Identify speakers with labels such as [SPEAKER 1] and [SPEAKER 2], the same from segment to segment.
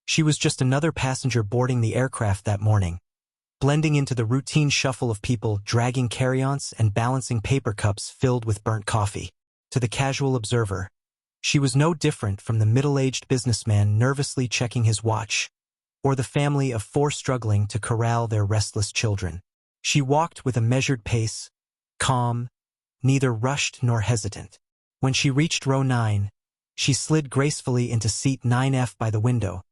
[SPEAKER 1] She was just another passenger boarding the aircraft that morning, blending into the routine shuffle of people dragging carry-ons and balancing paper cups filled with burnt coffee. To the casual observer, she was no different from the middle-aged businessman nervously checking his watch, or the family of four struggling to corral their restless children. She walked with a measured pace, calm, neither rushed nor hesitant. When she reached row 9, she slid gracefully into seat 9F by the window,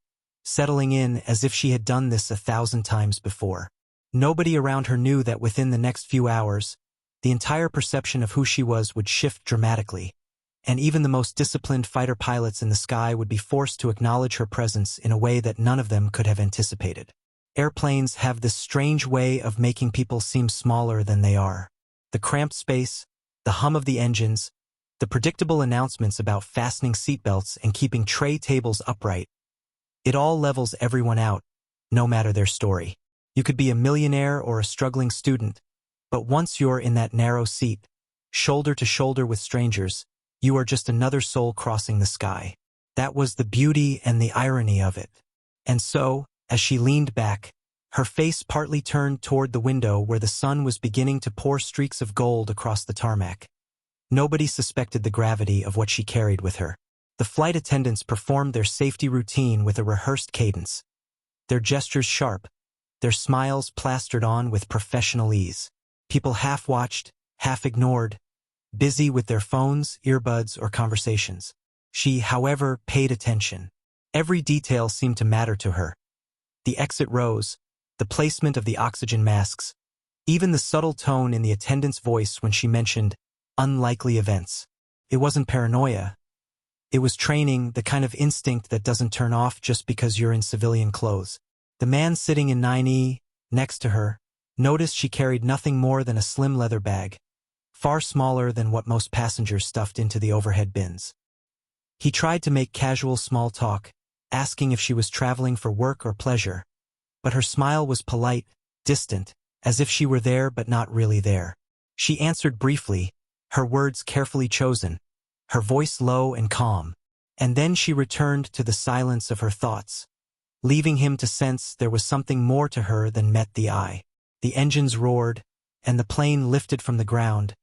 [SPEAKER 1] settling in as if she had done this 1,000 times before. Nobody around her knew that within the next few hours, the entire perception of who she was would shift dramatically, and even the most disciplined fighter pilots in the sky would be forced to acknowledge her presence in a way that none of them could have anticipated. Airplanes have this strange way of making people seem smaller than they are. The cramped space, the hum of the engines, the predictable announcements about fastening seatbelts and keeping tray tables upright, it all levels everyone out, no matter their story. You could be a millionaire or a struggling student, but once you're in that narrow seat, shoulder to shoulder with strangers, you are just another soul crossing the sky. That was the beauty and the irony of it. And so, as she leaned back, her face partly turned toward the window where the sun was beginning to pour streaks of gold across the tarmac, nobody suspected the gravity of what she carried with her. The flight attendants performed their safety routine with a rehearsed cadence, their gestures sharp, their smiles plastered on with professional ease. People half watched, half ignored, busy with their phones, earbuds, or conversations. She, however, paid attention. Every detail seemed to matter to her. The exit rows, the placement of the oxygen masks, even the subtle tone in the attendant's voice when she mentioned unlikely events. It wasn't paranoia. It was training, the kind of instinct that doesn't turn off just because you're in civilian clothes. The man sitting in 9E, next to her, noticed she carried nothing more than a slim leather bag, far smaller than what most passengers stuffed into the overhead bins. He tried to make casual small talk, asking if she was traveling for work or pleasure, but her smile was polite, distant, as if she were there but not really there. She answered briefly, her words carefully chosen, her voice low and calm, and then she returned to the silence of her thoughts, leaving him to sense there was something more to her than met the eye. The engines roared, and the plane lifted from the ground,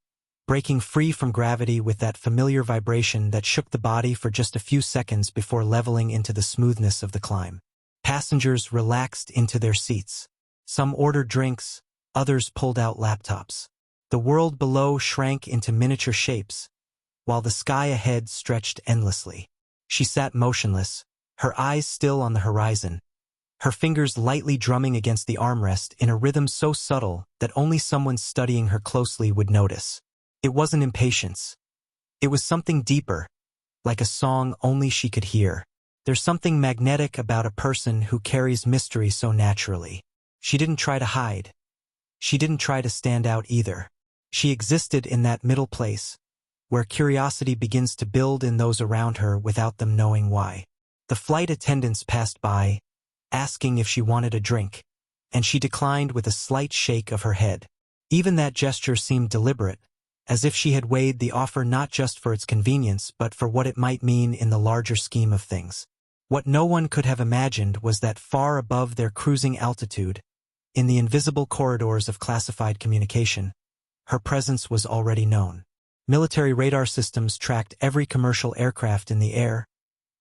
[SPEAKER 1] breaking free from gravity with that familiar vibration that shook the body for just a few seconds before leveling into the smoothness of the climb. Passengers relaxed into their seats. Some ordered drinks, others pulled out laptops. The world below shrank into miniature shapes, while the sky ahead stretched endlessly. She sat motionless, her eyes still on the horizon, her fingers lightly drumming against the armrest in a rhythm so subtle that only someone studying her closely would notice. It wasn't impatience. It was something deeper, like a song only she could hear. There's something magnetic about a person who carries mystery so naturally. She didn't try to hide. She didn't try to stand out either. She existed in that middle place, where curiosity begins to build in those around her without them knowing why. The flight attendants passed by, asking if she wanted a drink, and she declined with a slight shake of her head. Even that gesture seemed deliberate, as if she had weighed the offer not just for its convenience but for what it might mean in the larger scheme of things. What no one could have imagined was that far above their cruising altitude, in the invisible corridors of classified communication, her presence was already known. Military radar systems tracked every commercial aircraft in the air,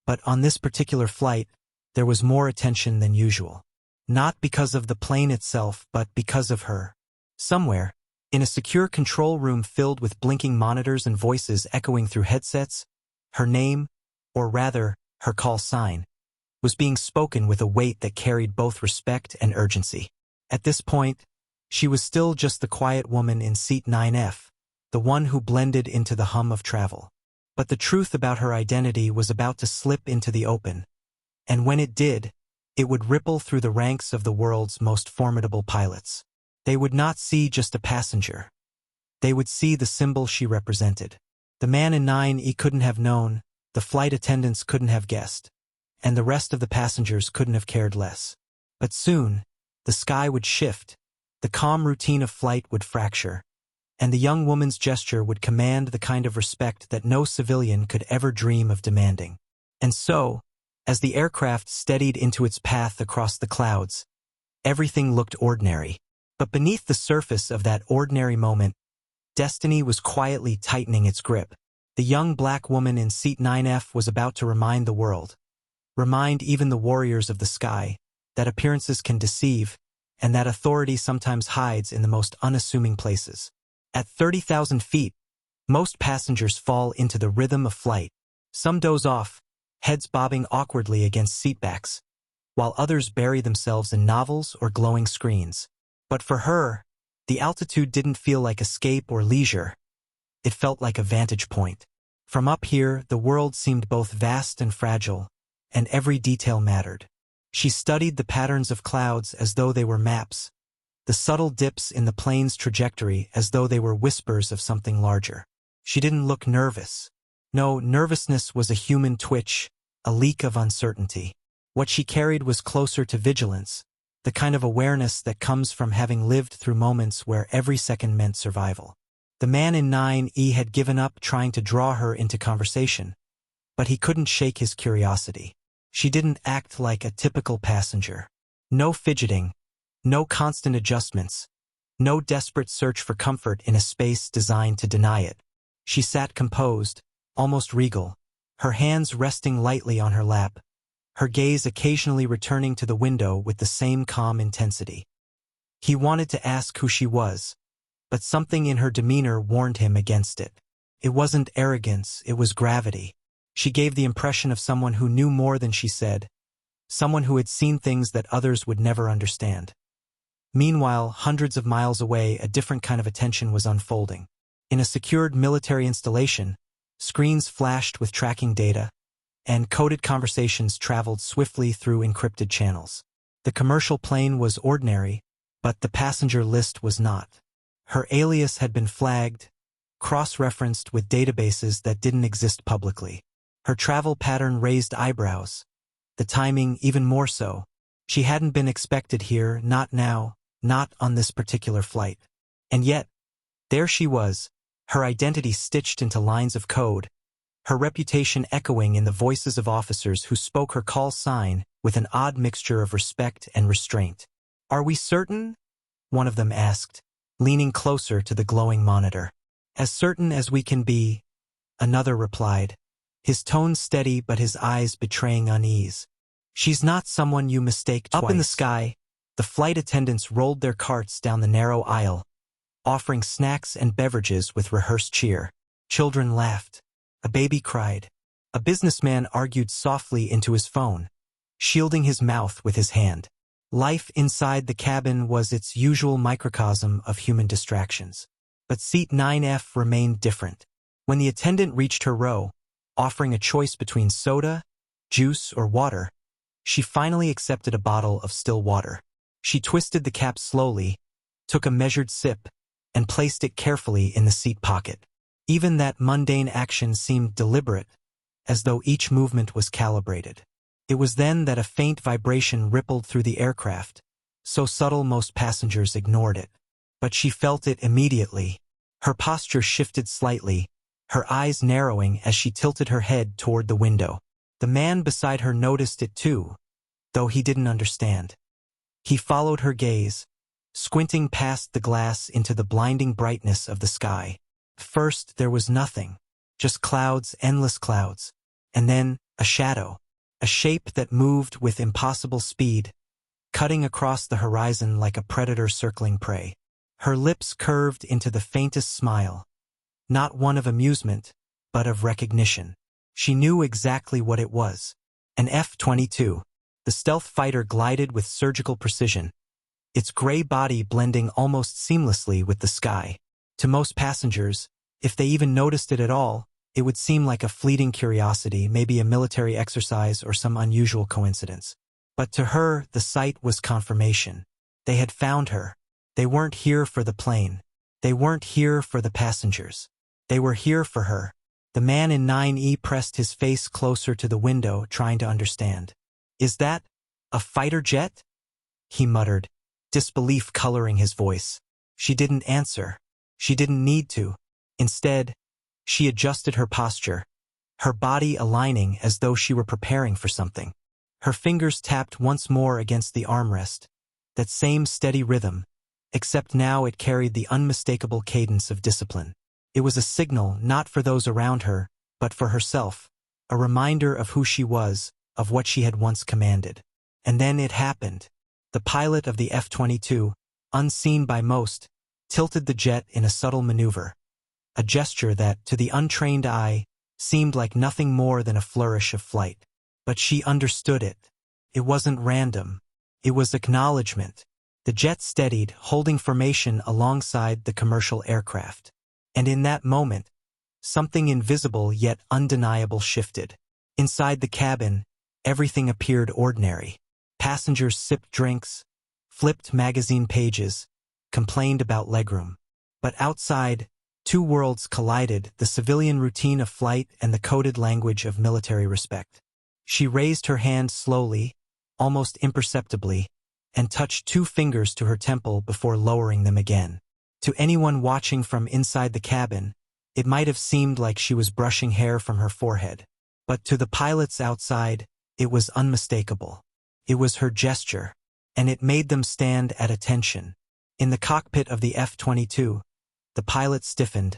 [SPEAKER 1] but on this particular flight, there was more attention than usual. Not because of the plane itself, but because of her. Somewhere, in a secure control room filled with blinking monitors and voices echoing through headsets, her name, or rather, her call sign, was being spoken with a weight that carried both respect and urgency. At this point, she was still just the quiet woman in seat 9F, the one who blended into the hum of travel. But the truth about her identity was about to slip into the open, and when it did, it would ripple through the ranks of the world's most formidable pilots. They would not see just a passenger. They would see the symbol she represented. The man in 9E couldn't have known, the flight attendants couldn't have guessed, and the rest of the passengers couldn't have cared less. But soon, the sky would shift, the calm routine of flight would fracture, and the young woman's gesture would command the kind of respect that no civilian could ever dream of demanding. And so, As the aircraft steadied into its path across the clouds, everything looked ordinary. But beneath the surface of that ordinary moment, destiny was quietly tightening its grip. The young black woman in seat 9F was about to remind the world, remind even the warriors of the sky, that appearances can deceive, and that authority sometimes hides in the most unassuming places. At 30,000 feet, most passengers fall into the rhythm of flight. Some doze off, heads bobbing awkwardly against seatbacks, while others bury themselves in novels or glowing screens. But for her, the altitude didn't feel like escape or leisure. It felt like a vantage point. From up here, the world seemed both vast and fragile, and every detail mattered. She studied the patterns of clouds as though they were maps, the subtle dips in the plane's trajectory as though they were whispers of something larger. She didn't look nervous. No, nervousness was a human twitch, a leak of uncertainty. What she carried was closer to vigilance, the kind of awareness that comes from having lived through moments where every second meant survival. The man in 9E had given up trying to draw her into conversation, but he couldn't shake his curiosity. She didn't act like a typical passenger. No fidgeting, no constant adjustments, no desperate search for comfort in a space designed to deny it. She sat composed, almost regal, her hands resting lightly on her lap, her gaze occasionally returning to the window with the same calm intensity. He wanted to ask who she was, but something in her demeanor warned him against it. It wasn't arrogance, it was gravity. She gave the impression of someone who knew more than she said, someone who had seen things that others would never understand. Meanwhile, hundreds of miles away, a different kind of attention was unfolding. In a secured military installation, screens flashed with tracking data, and coded conversations traveled swiftly through encrypted channels. The commercial plane was ordinary, but the passenger list was not. Her alias had been flagged, cross-referenced with databases that didn't exist publicly. Her travel pattern raised eyebrows, the timing even more so. She hadn't been expected here, not now, not on this particular flight. And yet, there she was, her identity stitched into lines of code, her reputation echoing in the voices of officers who spoke her call sign with an odd mixture of respect and restraint. "Are we certain?" one of them asked, leaning closer to the glowing monitor. "As certain as we can be," another replied, his tone steady but his eyes betraying unease. "She's not someone you mistake twice." Up in the sky, the flight attendants rolled their carts down the narrow aisle, offering snacks and beverages with rehearsed cheer. Children laughed. A baby cried. A businessman argued softly into his phone, shielding his mouth with his hand. Life inside the cabin was its usual microcosm of human distractions. But seat 9F remained different. When the attendant reached her row, offering a choice between soda, juice, or water, she finally accepted a bottle of still water. She twisted the cap slowly, took a measured sip, and placed it carefully in the seat pocket. Even that mundane action seemed deliberate, as though each movement was calibrated. It was then that a faint vibration rippled through the aircraft, so subtle most passengers ignored it. But she felt it immediately. Her posture shifted slightly, her eyes narrowing as she tilted her head toward the window. The man beside her noticed it too, though he didn't understand. He followed her gaze, squinting past the glass into the blinding brightness of the sky. First, there was nothing, just clouds, endless clouds, and then a shadow, a shape that moved with impossible speed, cutting across the horizon like a predator circling prey. Her lips curved into the faintest smile, not one of amusement, but of recognition. She knew exactly what it was. An F-22. The stealth fighter glided with surgical precision, its gray body blending almost seamlessly with the sky. To most passengers, if they even noticed it at all, it would seem like a fleeting curiosity, maybe a military exercise or some unusual coincidence. But to her, the sight was confirmation. They had found her. They weren't here for the plane. They weren't here for the passengers. They were here for her. The man in 9E pressed his face closer to the window, trying to understand. "Is that a fighter jet?" he muttered, disbelief coloring his voice. She didn't answer. She didn't need to. Instead, she adjusted her posture, her body aligning as though she were preparing for something. Her fingers tapped once more against the armrest, that same steady rhythm, except now it carried the unmistakable cadence of discipline. It was a signal not for those around her, but for herself, a reminder of who she was, of what she had once commanded. And then it happened. The pilot of the F-22, unseen by most, tilted the jet in a subtle maneuver, a gesture that, to the untrained eye, seemed like nothing more than a flourish of flight. But she understood it. It wasn't random. It was acknowledgement. The jet steadied, holding formation alongside the commercial aircraft. And in that moment, something invisible yet undeniable shifted. Inside the cabin, everything appeared ordinary. Passengers sipped drinks, flipped magazine pages, complained about legroom. But outside, two worlds collided, the civilian routine of flight and the coded language of military respect. She raised her hand slowly, almost imperceptibly, and touched two fingers to her temple before lowering them again. To anyone watching from inside the cabin, it might have seemed like she was brushing hair from her forehead. But to the pilots outside, it was unmistakable. It was her gesture, and it made them stand at attention. In the cockpit of the F-22, the pilot stiffened,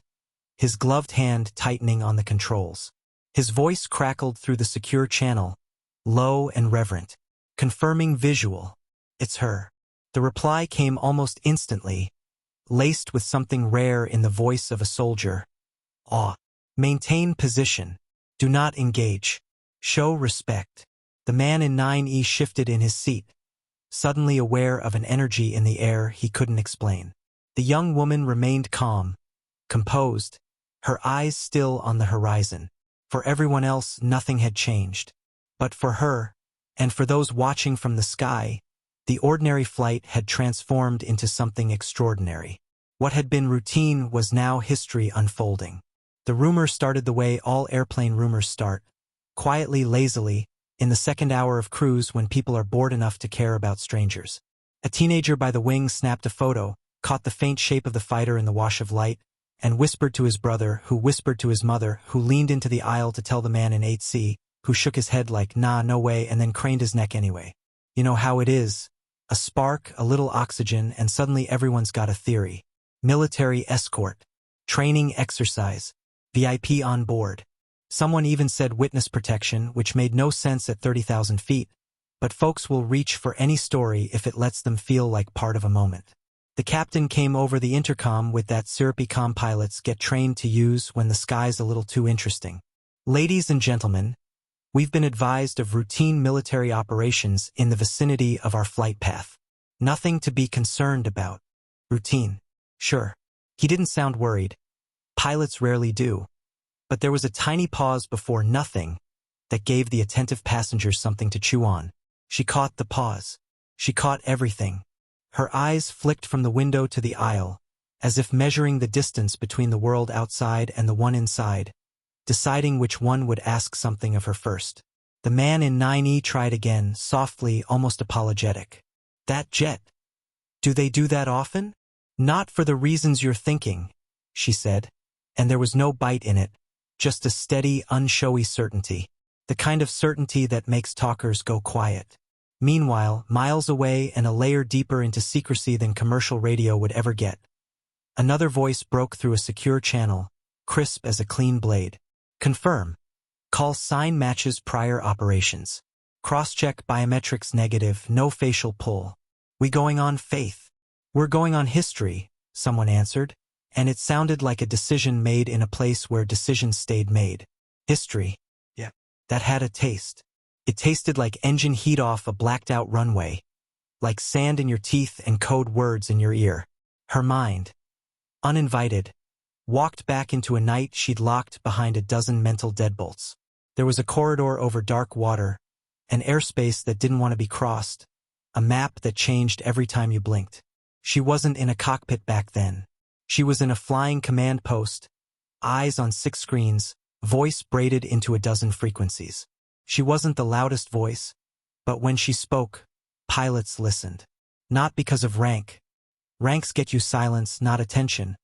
[SPEAKER 1] his gloved hand tightening on the controls. His voice crackled through the secure channel, low and reverent, confirming visual. It's her. The reply came almost instantly, laced with something rare in the voice of a soldier. Awe. Maintain position. Do not engage. Show respect. The man in 9E shifted in his seat, suddenly aware of an energy in the air he couldn't explain. The young woman remained calm, composed, her eyes still on the horizon. For everyone else, nothing had changed. But for her, and for those watching from the sky, the ordinary flight had transformed into something extraordinary. What had been routine was now history unfolding. The rumor started the way all airplane rumors start, quietly, lazily, in the second hour of cruise when people are bored enough to care about strangers. A teenager by the wing snapped a photo, caught the faint shape of the fighter in the wash of light, and whispered to his brother, who whispered to his mother, who leaned into the aisle to tell the man in 8C, who shook his head like, nah, no way, and then craned his neck anyway. You know how it is. A spark, a little oxygen, and suddenly everyone's got a theory. Military escort. Training exercise. VIP on board. Someone even said witness protection, which made no sense at 30,000 feet, but folks will reach for any story if it lets them feel like part of a moment. The captain came over the intercom with that syrupy comm pilots get trained to use when the sky's a little too interesting. Ladies and gentlemen, we've been advised of routine military operations in the vicinity of our flight path. Nothing to be concerned about. Routine. Sure. He didn't sound worried. Pilots rarely do. But there was a tiny pause before nothing that gave the attentive passengers something to chew on. She caught the pause. She caught everything. Her eyes flicked from the window to the aisle, as if measuring the distance between the world outside and the one inside, deciding which one would ask something of her first. The man in 9E tried again, softly, almost apologetic. That jet. Do they do that often? Not for the reasons you're thinking, she said, and there was no bite in it, just a steady, unshowy certainty, the kind of certainty that makes talkers go quiet. Meanwhile, miles away and a layer deeper into secrecy than commercial radio would ever get, another voice broke through a secure channel, crisp as a clean blade. Confirm. Call sign matches prior operations. Cross-check biometrics negative, no facial pull. We going on faith? We're going on history, someone answered, and it sounded like a decision made in a place where decisions stayed made. History. Yeah. That had a taste. It tasted like engine heat off a blacked-out runway, like sand in your teeth and code words in your ear. Her mind, uninvited, walked back into a night she'd locked behind a dozen mental deadbolts. There was a corridor over dark water, an airspace that didn't want to be crossed, a map that changed every time you blinked. She wasn't in a cockpit back then. She was in a flying command post, eyes on 6 screens, voice braided into a dozen frequencies. She wasn't the loudest voice, but when she spoke, pilots listened. Not because of rank. Ranks get you silence, not attention,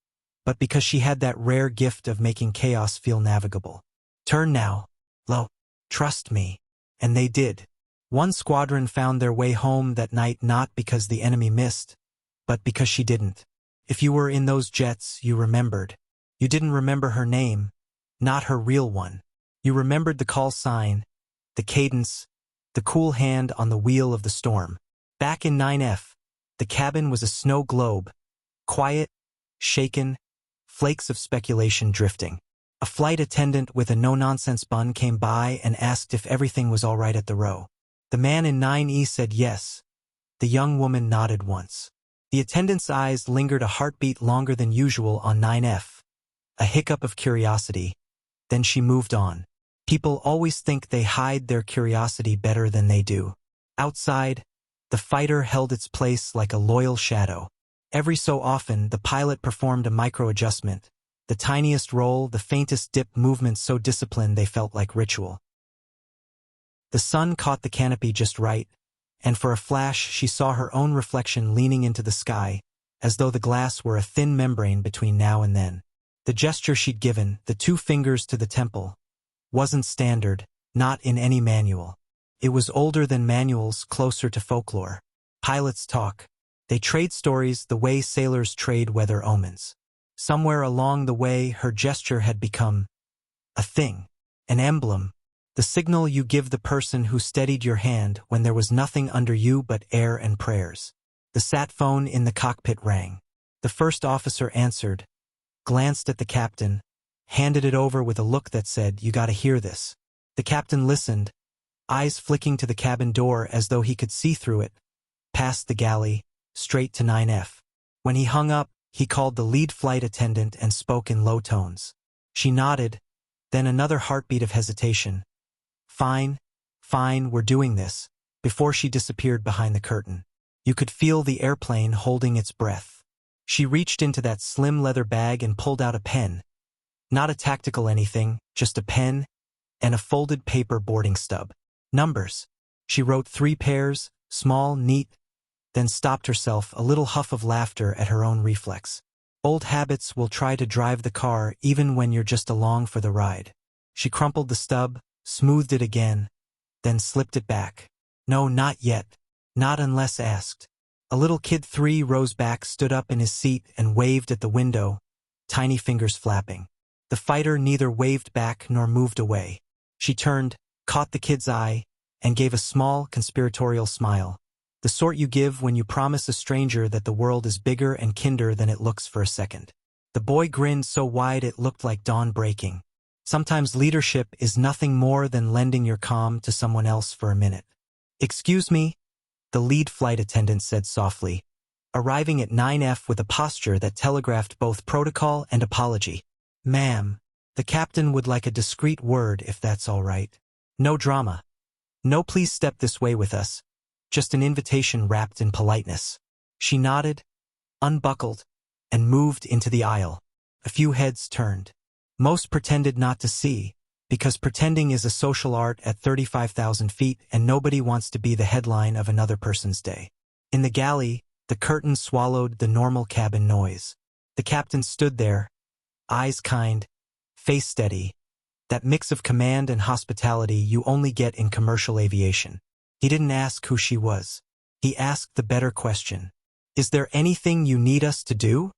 [SPEAKER 1] but because she had that rare gift of making chaos feel navigable. Turn now. Low. Trust me. And they did. One squadron found their way home that night not because the enemy missed, but because she didn't. If you were in those jets, you remembered. You didn't remember her name, not her real one. You remembered the call sign, the cadence, the cool hand on the wheel of the storm. Back in 9F, the cabin was a snow globe, quiet, shaken, flakes of speculation drifting. A flight attendant with a no-nonsense bun came by and asked if everything was all right at the row. The man in 9E said yes. The young woman nodded once. The attendant's eyes lingered a heartbeat longer than usual on 9F. A hiccup of curiosity. Then she moved on. People always think they hide their curiosity better than they do. Outside, the fighter held its place like a loyal shadow. Every so often, the pilot performed a micro-adjustment. The tiniest roll, the faintest dip, movements so disciplined they felt like ritual. The sun caught the canopy just right, and for a flash she saw her own reflection leaning into the sky, as though the glass were a thin membrane between now and then. The gesture she'd given, the 2 fingers to the temple, wasn't standard, not in any manual. It was older than manuals, closer to folklore. Pilots talk. They trade stories the way sailors trade weather omens. Somewhere along the way, her gesture had become a thing, an emblem, the signal you give the person who steadied your hand when there was nothing under you but air and prayers. The sat phone in the cockpit rang. The first officer answered, glanced at the captain, handed it over with a look that said, "You gotta hear this." The captain listened, eyes flicking to the cabin door as though he could see through it, past the galley, straight to 9F. When he hung up, he called the lead flight attendant and spoke in low tones. She nodded, then another heartbeat of hesitation. Fine, we're doing this, before she disappeared behind the curtain. You could feel the airplane holding its breath. She reached into that slim leather bag and pulled out a pen. Not a tactical anything, just a pen and a folded paper boarding stub. Numbers. She wrote 3 pairs, small, neat, then stopped herself, a little huff of laughter at her own reflex. Old habits will try to drive the car even when you're just along for the ride. She crumpled the stub, smoothed it again, then slipped it back. No, not yet. Not unless asked. A little kid 3 rows back stood up in his seat and waved at the window, tiny fingers flapping. The fighter neither waved back nor moved away. She turned, caught the kid's eye, and gave a small, conspiratorial smile. The sort you give when you promise a stranger that the world is bigger and kinder than it looks for a second. The boy grinned so wide it looked like dawn breaking. Sometimes leadership is nothing more than lending your calm to someone else for a minute. "Excuse me," the lead flight attendant said softly, arriving at 9F with a posture that telegraphed both protocol and apology. "Ma'am, the captain would like a discreet word if that's all right. No drama. No, please step this way with us. Just an invitation wrapped in politeness." She nodded, unbuckled, and moved into the aisle. A few heads turned. Most pretended not to see, because pretending is a social art at 35,000 feet and nobody wants to be the headline of another person's day. In the galley, the curtain swallowed the normal cabin noise. The captain stood there, eyes kind, face steady, that mix of command and hospitality you only get in commercial aviation. He didn't ask who she was. He asked the better question. "Is there anything you need us to do?"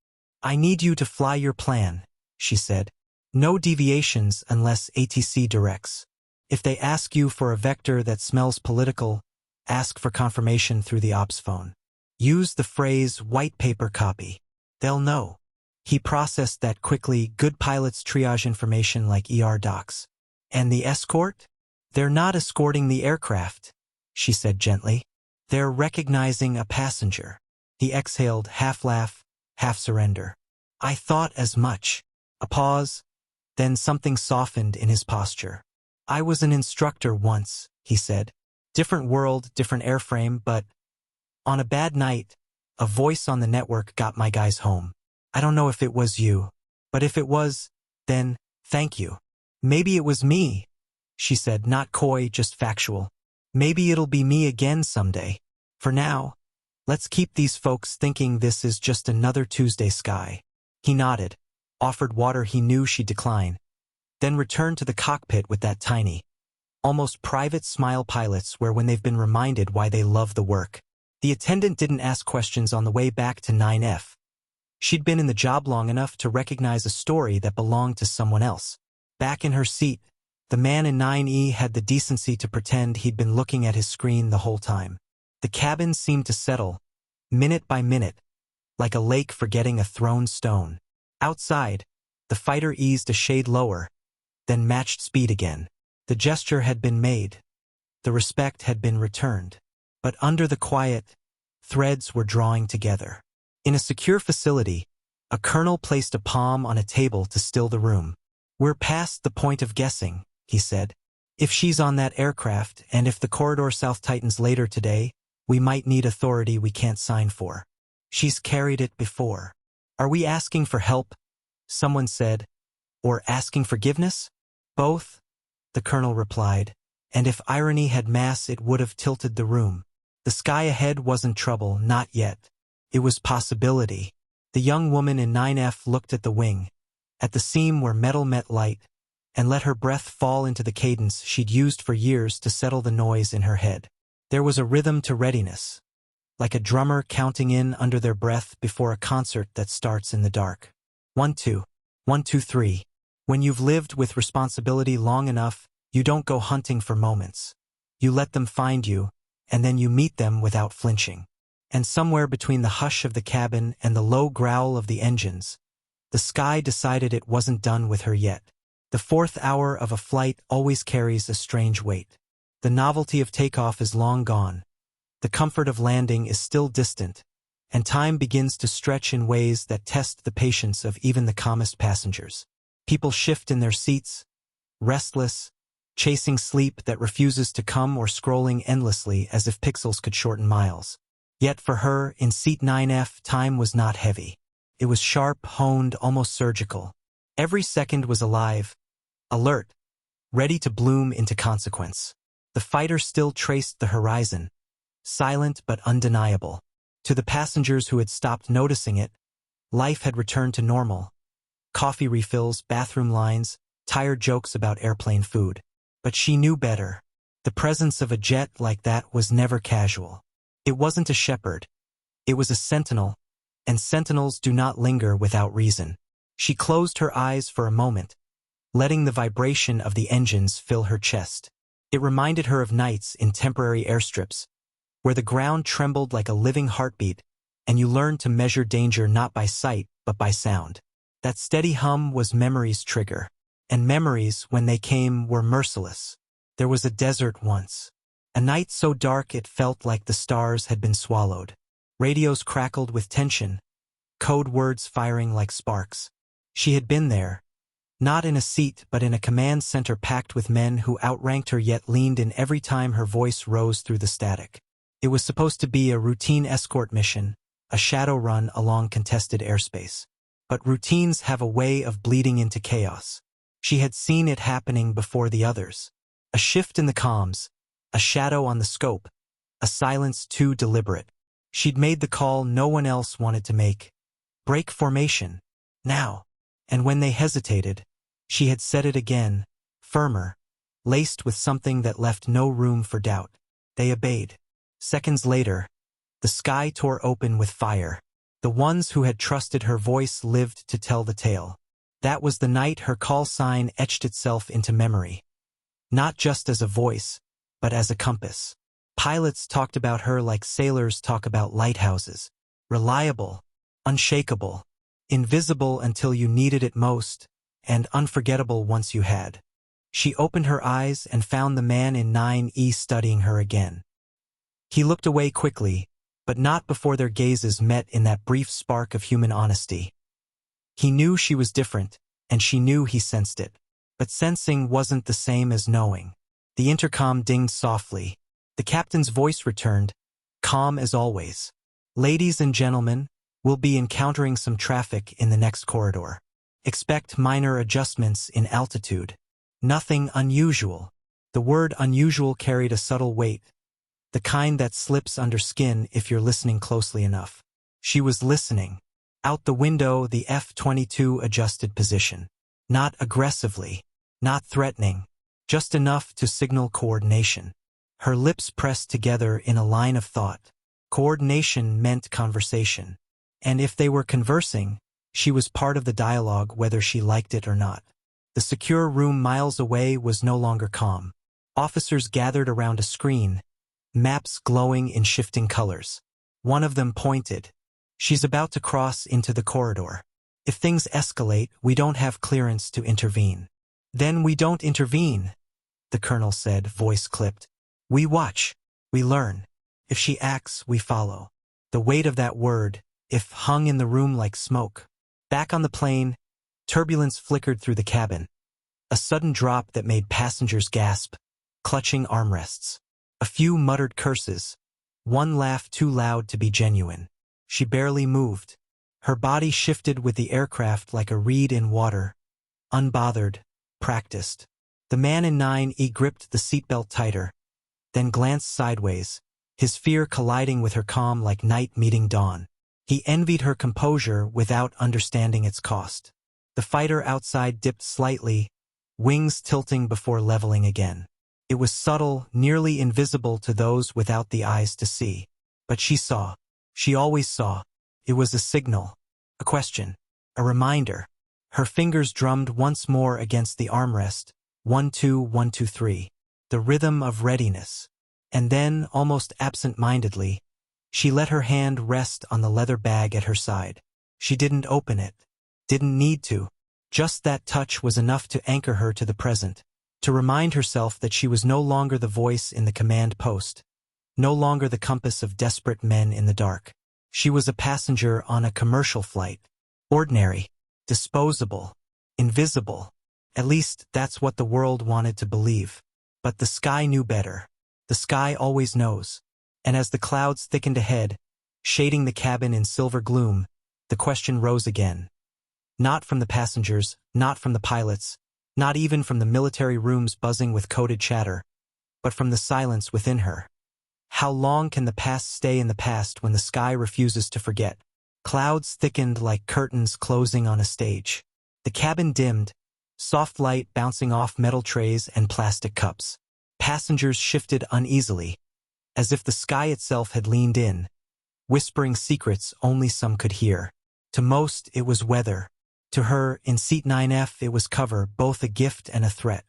[SPEAKER 1] "I need you to fly your plan," she said. "No deviations unless ATC directs. If they ask you for a vector that smells political, ask for confirmation through the ops phone. Use the phrase white paper copy. They'll know." He processed that quickly. Good pilots triage information like ER docs. "And the escort?" "They're not escorting the aircraft," she said gently. "They're recognizing a passenger." He exhaled, half laugh, half surrender. "I thought as much." A pause, then something softened in his posture. "I was an instructor once," he said. "Different world, different airframe, but on a bad night, a voice on the network got my guys home. I don't know if it was you, but if it was, then thank you." "Maybe it was me," she said, not coy, just factual. "Maybe it'll be me again someday. For now, let's keep these folks thinking this is just another Tuesday sky." He nodded, offered water he knew she'd decline, then returned to the cockpit with that tiny almost private smile pilots where when they've been reminded why they love the work. The attendant didn't ask questions on the way back to 9F. She'd been in the job long enough to recognize a story that belonged to someone else. Back in her seat, the man in 9E had the decency to pretend he'd been looking at his screen the whole time. The cabin seemed to settle, minute by minute, like a lake forgetting a thrown stone. Outside, the fighter eased a shade lower, then matched speed again. The gesture had been made. The respect had been returned. But under the quiet, threads were drawing together. In a secure facility, a colonel placed a palm on a table to still the room. "We're past the point of guessing," he said. "If she's on that aircraft and if the corridor south tightens later today, we might need authority we can't sign for. She's carried it before." "Are we asking for help?" someone said. "Or asking forgiveness?" "Both," the colonel replied, and if irony had mass it would have tilted the room. The sky ahead wasn't trouble, not yet. It was possibility. The young woman in 9F looked at the wing, at the seam where metal met light, and let her breath fall into the cadence she'd used for years to settle the noise in her head. There was a rhythm to readiness, like a drummer counting in under their breath before a concert that starts in the dark. 1, 2, 1, 2, 3. When you've lived with responsibility long enough, you don't go hunting for moments. You let them find you, and then you meet them without flinching. And somewhere between the hush of the cabin and the low growl of the engines, the sky decided it wasn't done with her yet. The fourth hour of a flight always carries a strange weight. The novelty of takeoff is long gone. The comfort of landing is still distant, and time begins to stretch in ways that test the patience of even the calmest passengers. People shift in their seats, restless, chasing sleep that refuses to come or scrolling endlessly as if pixels could shorten miles. Yet for her, in seat 9F, time was not heavy. It was sharp, honed, almost surgical. Every second was alive, alert, ready to bloom into consequence. The fighter still traced the horizon, silent but undeniable. To the passengers who had stopped noticing it, life had returned to normal. Coffee refills, bathroom lines, tired jokes about airplane food. But she knew better. The presence of a jet like that was never casual. It wasn't a shepherd. It was a sentinel, and sentinels do not linger without reason. She closed her eyes for a moment, letting the vibration of the engines fill her chest. It reminded her of nights in temporary airstrips, where the ground trembled like a living heartbeat, and you learned to measure danger not by sight but by sound. That steady hum was memory's trigger, and memories, when they came, were merciless. There was a desert once. A night so dark it felt like the stars had been swallowed. Radios crackled with tension, code words firing like sparks. She had been there, not in a seat but in a command center packed with men who outranked her yet leaned in every time her voice rose through the static. It was supposed to be a routine escort mission, a shadow run along contested airspace. But routines have a way of bleeding into chaos. She had seen it happening before the others. A shift in the comms, a shadow on the scope, a silence too deliberate. She'd made the call no one else wanted to make. Break formation. Now. And when they hesitated, she had said it again, firmer, laced with something that left no room for doubt. They obeyed. Seconds later, the sky tore open with fire. The ones who had trusted her voice lived to tell the tale. That was the night her call sign etched itself into memory. Not just as a voice, but as a compass. Pilots talked about her like sailors talk about lighthouses. Reliable, unshakable, invisible until you needed it most, and unforgettable once you had. She opened her eyes and found the man in 9E studying her again. He looked away quickly, but not before their gazes met in that brief spark of human honesty. He knew she was different, and she knew he sensed it. But sensing wasn't the same as knowing. The intercom dinged softly. The captain's voice returned, calm as always. "Ladies and gentlemen, we'll be encountering some traffic in the next corridor. Expect minor adjustments in altitude. Nothing unusual." The word unusual carried a subtle weight, the kind that slips under skin if you're listening closely enough. She was listening. Out the window, the F-22 adjusted position. Not aggressively, not threatening, just enough to signal coordination. Her lips pressed together in a line of thought. Coordination meant conversation. And if they were conversing, she was part of the dialogue whether she liked it or not. The secure room miles away was no longer calm. Officers gathered around a screen, maps glowing in shifting colors. One of them pointed. She's about to cross into the corridor. If things escalate, we don't have clearance to intervene. Then we don't intervene, the colonel said, voice clipped. We watch. We learn. If she acts, we follow. The weight of that word, if, hung in the room like smoke. Back on the plane, turbulence flickered through the cabin. A sudden drop that made passengers gasp, clutching armrests. A few muttered curses. One laugh too loud to be genuine. She barely moved. Her body shifted with the aircraft like a reed in water. Unbothered, practiced. The man in 9E gripped the seatbelt tighter, then glanced sideways, his fear colliding with her calm like night meeting dawn. He envied her composure without understanding its cost. The fighter outside dipped slightly, wings tilting before leveling again. It was subtle, nearly invisible to those without the eyes to see. But she saw. She always saw. It was a signal, a question, a reminder. Her fingers drummed once more against the armrest. 1-2, 1-2, 3. The rhythm of readiness. And then, almost absent-mindedly, she let her hand rest on the leather bag at her side. She didn't open it. Didn't need to. Just that touch was enough to anchor her to the present, to remind herself that she was no longer the voice in the command post, no longer the compass of desperate men in the dark. She was a passenger on a commercial flight. Ordinary, disposable, invisible. At least that's what the world wanted to believe. But the sky knew better. The sky always knows. And as the clouds thickened ahead, shading the cabin in silver gloom, the question rose again. Not from the passengers, not from the pilots, not even from the military rooms buzzing with coded chatter, but from the silence within her. How long can the past stay in the past when the sky refuses to forget? Clouds thickened like curtains closing on a stage. The cabin dimmed, soft light bouncing off metal trays and plastic cups. Passengers shifted uneasily, as if the sky itself had leaned in, whispering secrets only some could hear. To most, it was weather. To her, in seat 9F, it was cover, both a gift and a threat.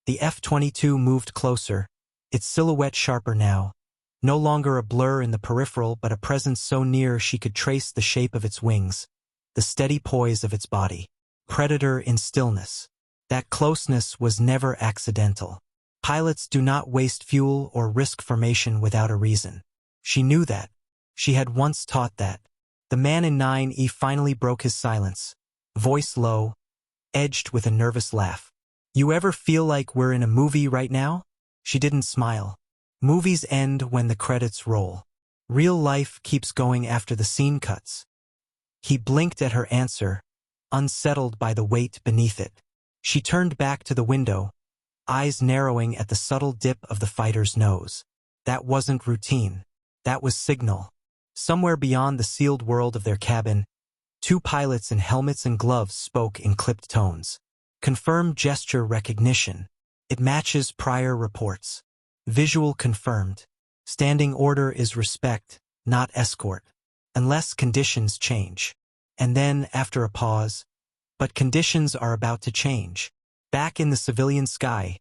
[SPEAKER 1] The F-22 moved closer, its silhouette sharper now, no longer a blur in the peripheral but a presence so near she could trace the shape of its wings, the steady poise of its body. Predator in stillness. That closeness was never accidental. Pilots do not waste fuel or risk formation without a reason. She knew that. She had once taught that. The man in 9E finally broke his silence, voice low, edged with a nervous laugh. You ever feel like we're in a movie right now? She didn't smile. Movies end when the credits roll. Real life keeps going after the scene cuts. He blinked at her answer, unsettled by the weight beneath it. She turned back to the window, eyes narrowing at the subtle dip of the fighter's nose. That wasn't routine. That was signal. Somewhere beyond the sealed world of their cabin, two pilots in helmets and gloves spoke in clipped tones. Confirmed gesture recognition. It matches prior reports. Visual confirmed. Standing order is respect, not escort. Unless conditions change. And then, after a pause, but conditions are about to change. Back in the civilian sky,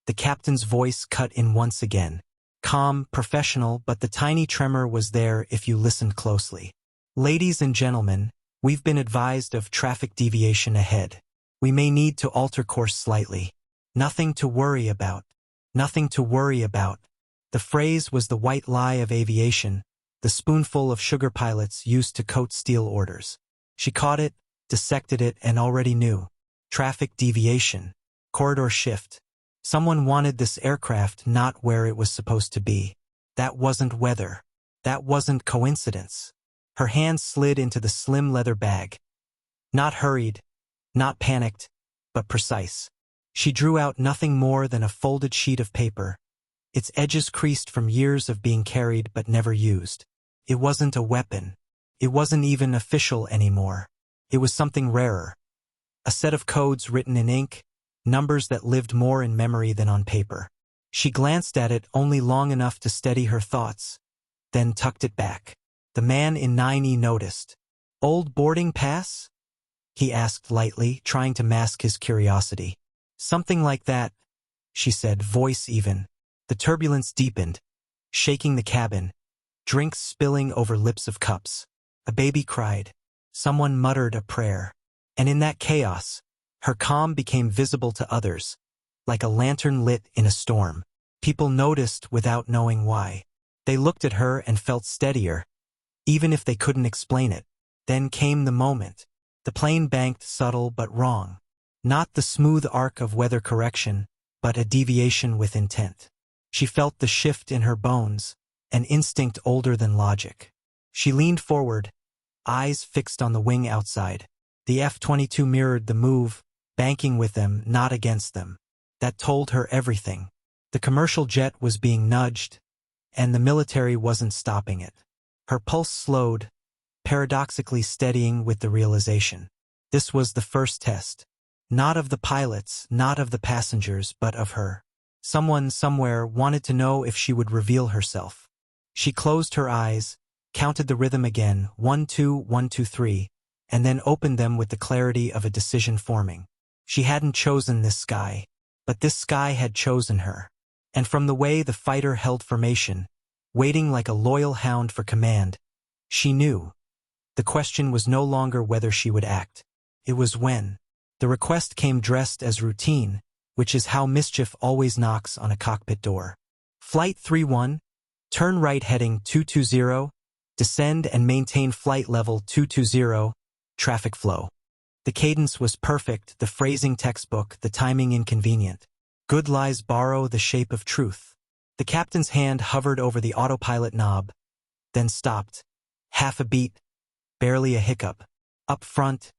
[SPEAKER 1] the captain's voice cut in once again. Calm, professional, but the tiny tremor was there if you listened closely. Ladies and gentlemen, we've been advised of traffic deviation ahead. We may need to alter course slightly. Nothing to worry about. Nothing to worry about. The phrase was the white lie of aviation, the spoonful of sugar pilots used to coat steel orders. She caught it, dissected it, and already knew. Traffic deviation. Corridor shift. Someone wanted this aircraft not where it was supposed to be. That wasn't weather. That wasn't coincidence. Her hand slid into the slim leather bag. Not hurried, not panicked, but precise. She drew out nothing more than a folded sheet of paper, its edges creased from years of being carried but never used. It wasn't a weapon. It wasn't even official anymore. It was something rarer. A set of codes written in ink, numbers that lived more in memory than on paper. She glanced at it only long enough to steady her thoughts, then tucked it back. The man in 9E noticed. "Old boarding pass?" he asked lightly, trying to mask his curiosity. "Something like that," she said, voice even. The turbulence deepened, shaking the cabin, drinks spilling over lips of cups. A baby cried. Someone muttered a prayer. And in that chaos, her calm became visible to others, like a lantern lit in a storm. People noticed without knowing why. They looked at her and felt steadier, even if they couldn't explain it. Then came the moment. The plane banked subtle but wrong. Not the smooth arc of weather correction, but a deviation with intent. She felt the shift in her bones, an instinct older than logic. She leaned forward, eyes fixed on the wing outside. The F-22 mirrored the move, banking with them, not against them. That told her everything. The commercial jet was being nudged, and the military wasn't stopping it. Her pulse slowed, paradoxically steadying with the realization. This was the first test. Not of the pilots, not of the passengers, but of her. Someone somewhere wanted to know if she would reveal herself. She closed her eyes, counted the rhythm again, 1, 2, 1, 2, 3, and then opened them with the clarity of a decision forming. She hadn't chosen this sky, but this sky had chosen her. And from the way the fighter held formation, waiting like a loyal hound for command, she knew. The question was no longer whether she would act. It was when. The request came dressed as routine, which is how mischief always knocks on a cockpit door. Flight 31, turn right heading 220, descend and maintain flight level 220, traffic flow. The cadence was perfect, the phrasing textbook, the timing inconvenient. Good lies borrow the shape of truth. The captain's hand hovered over the autopilot knob, then stopped. Half a beat, barely a hiccup. Up front,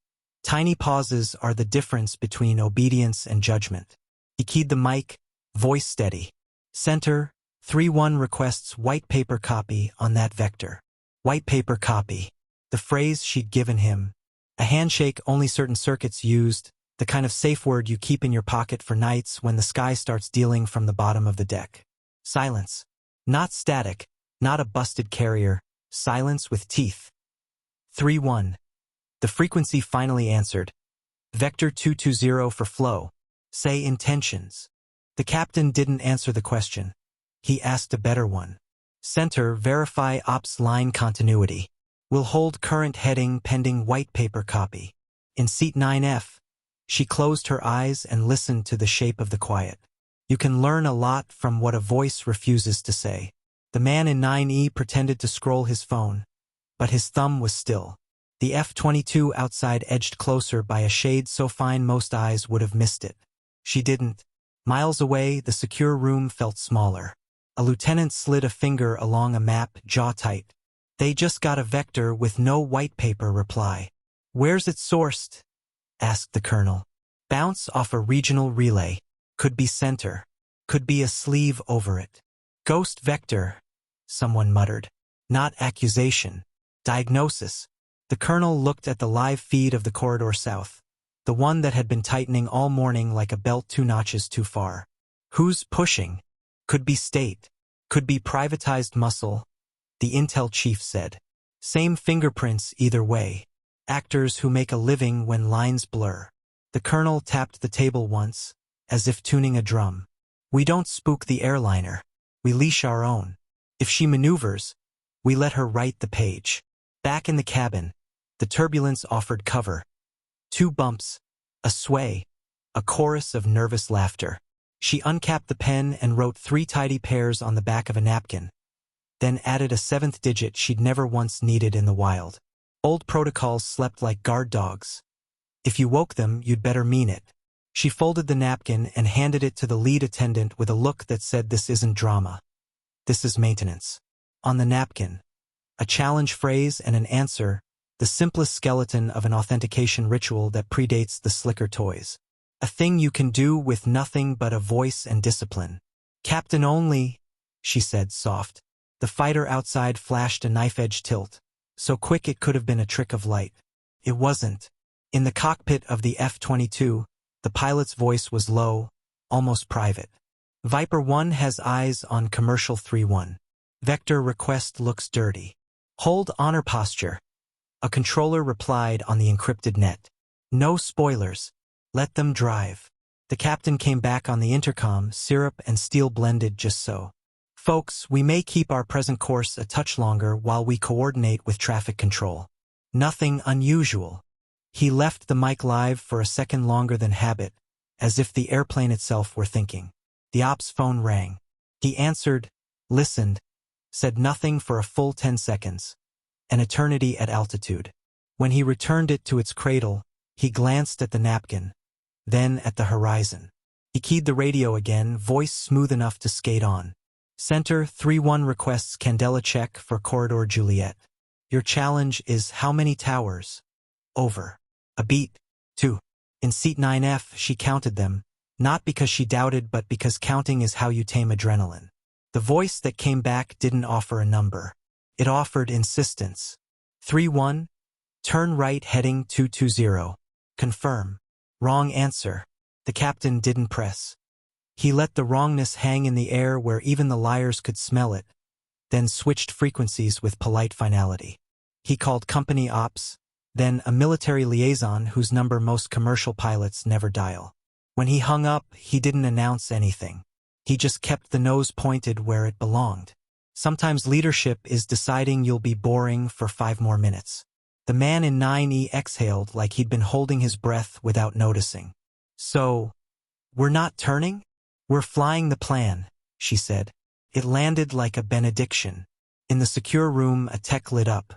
[SPEAKER 1] tiny pauses are the difference between obedience and judgment. He keyed the mic, voice steady. Center, 3-1 requests white paper copy on that vector. White paper copy. The phrase she'd given him. A handshake only certain circuits used, the kind of safe word you keep in your pocket for nights when the sky starts dealing from the bottom of the deck. Silence. Not static, not a busted carrier, silence with teeth. 3-1. The frequency finally answered. Vector 220 for flow. Say intentions. The captain didn't answer the question. He asked a better one. Center, verify ops line continuity. Will hold current heading pending white paper copy. In seat 9F, she closed her eyes and listened to the shape of the quiet. You can learn a lot from what a voice refuses to say. The man in 9E pretended to scroll his phone, but his thumb was still. The F-22 outside edged closer by a shade so fine most eyes would have missed it. She didn't. Miles away, the secure room felt smaller. A lieutenant slid a finger along a map, jaw tight. They just got a vector with no white paper reply. Where's it sourced? Asked the colonel. Bounce off a regional relay. Could be center. Could be a sleeve over it. Ghost vector, someone muttered. Not accusation. Diagnosis. The colonel looked at the live feed of the corridor south, the one that had been tightening all morning like a belt 2 notches too far. Who's pushing? Could be state. Could be privatized muscle, the intel chief said. Same fingerprints either way. Actors who make a living when lines blur. The colonel tapped the table once, as if tuning a drum. We don't spook the airliner. We leash our own. If she maneuvers, we let her write the page. Back in the cabin, the turbulence offered cover. 2 bumps, a sway, a chorus of nervous laughter. She uncapped the pen and wrote 3 tidy pairs on the back of a napkin, then added a 7th digit she'd never once needed in the wild. Old protocols slept like guard dogs. If you woke them, you'd better mean it. She folded the napkin and handed it to the lead attendant with a look that said, this isn't drama. This is maintenance. On the napkin, a challenge phrase and an answer, the simplest skeleton of an authentication ritual that predates the slicker toys. A thing you can do with nothing but a voice and discipline. Captain only, she said, soft. The fighter outside flashed a knife-edge tilt, so quick it could have been a trick of light. It wasn't. In the cockpit of the F-22, The pilot's voice was low, almost private. Viper 1 has eyes on Commercial 3-1. Vector request looks dirty. Hold honor posture. A controller replied on the encrypted net. No spoilers. Let them drive. The captain came back on the intercom, syrup and steel blended just so. Folks, we may keep our present course a touch longer while we coordinate with traffic control. Nothing unusual. He left the mic live for a second longer than habit, as if the airplane itself were thinking. The ops phone rang. He answered, listened, said nothing for a full 10 seconds. An eternity at altitude. When he returned it to its cradle, he glanced at the napkin, then at the horizon. He keyed the radio again, voice smooth enough to skate on. Center 3-1 requests Candela check for Corridor Juliet. Your challenge is how many towers? Over. A beat. 2. In seat 9F, she counted them, not because she doubted but because counting is how you tame adrenaline. The voice that came back didn't offer a number. It offered insistence. 3-1. Turn right heading 220. Confirm. Wrong answer. The captain didn't press. He let the wrongness hang in the air where even the liars could smell it, then switched frequencies with polite finality. He called company ops, then a military liaison whose number most commercial pilots never dial. When he hung up, he didn't announce anything. He just kept the nose pointed where it belonged. Sometimes leadership is deciding you'll be boring for 5 more minutes. The man in 9E exhaled like he'd been holding his breath without noticing. So, we're not turning? We're flying the plan, she said. It landed like a benediction. In the secure room, a tech lit up.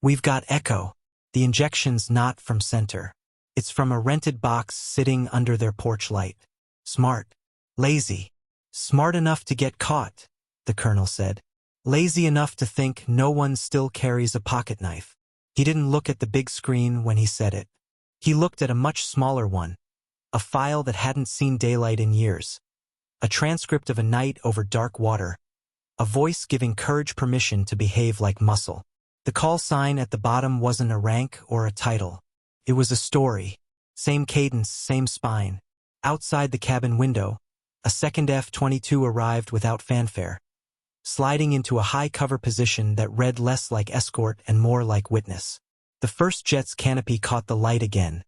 [SPEAKER 1] We've got echo. The injection's not from center. It's from a rented box sitting under their porch light. Smart. Lazy. Smart enough to get caught, the colonel said. Lazy enough to think no one still carries a pocket knife. He didn't look at the big screen when he said it. He looked at a much smaller one. A file that hadn't seen daylight in years. A transcript of a night over dark water. A voice giving courage permission to behave like muscle. The call sign at the bottom wasn't a rank or a title. It was a story. Same cadence, same spine. Outside the cabin window, a second F-22 arrived without fanfare, sliding into a high cover position that read less like escort and more like witness. The first jet's canopy caught the light again.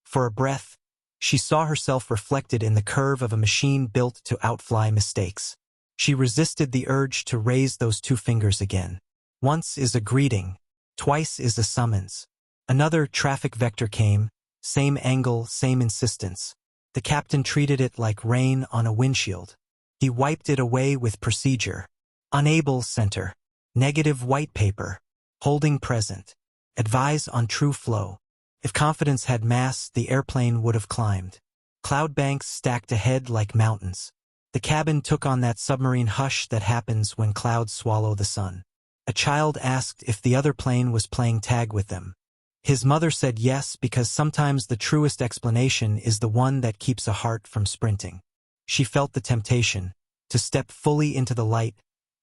[SPEAKER 1] For a breath, she saw herself reflected in the curve of a machine built to outfly mistakes. She resisted the urge to raise those 2 fingers again. Once is a greeting, twice is a summons. Another traffic vector came, same angle, same insistence. The captain treated it like rain on a windshield. He wiped it away with procedure. Unable center. Negative white paper. Holding present. Advise on true flow. If confidence had mass, the airplane would have climbed. Cloud banks stacked ahead like mountains. The cabin took on that submarine hush that happens when clouds swallow the sun. A child asked if the other plane was playing tag with them. His mother said yes because sometimes the truest explanation is the one that keeps a heart from sprinting. She felt the temptation to step fully into the light,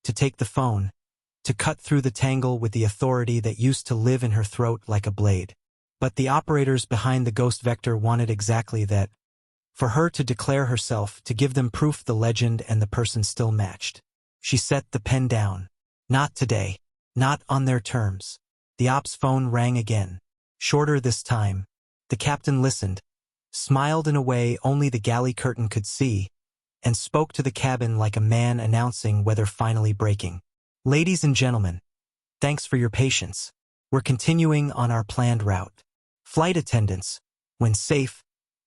[SPEAKER 1] to take the phone, to cut through the tangle with the authority that used to live in her throat like a blade. But the operators behind the ghost vector wanted exactly that. For her to declare herself, to give them proof the legend and the person still matched. She set the pen down. Not today. Not on their terms. The ops phone rang again. Shorter this time. The captain listened, smiled in a way only the galley curtain could see, and spoke to the cabin like a man announcing weather finally breaking. Ladies and gentlemen, thanks for your patience. We're continuing on our planned route. Flight attendants, when safe,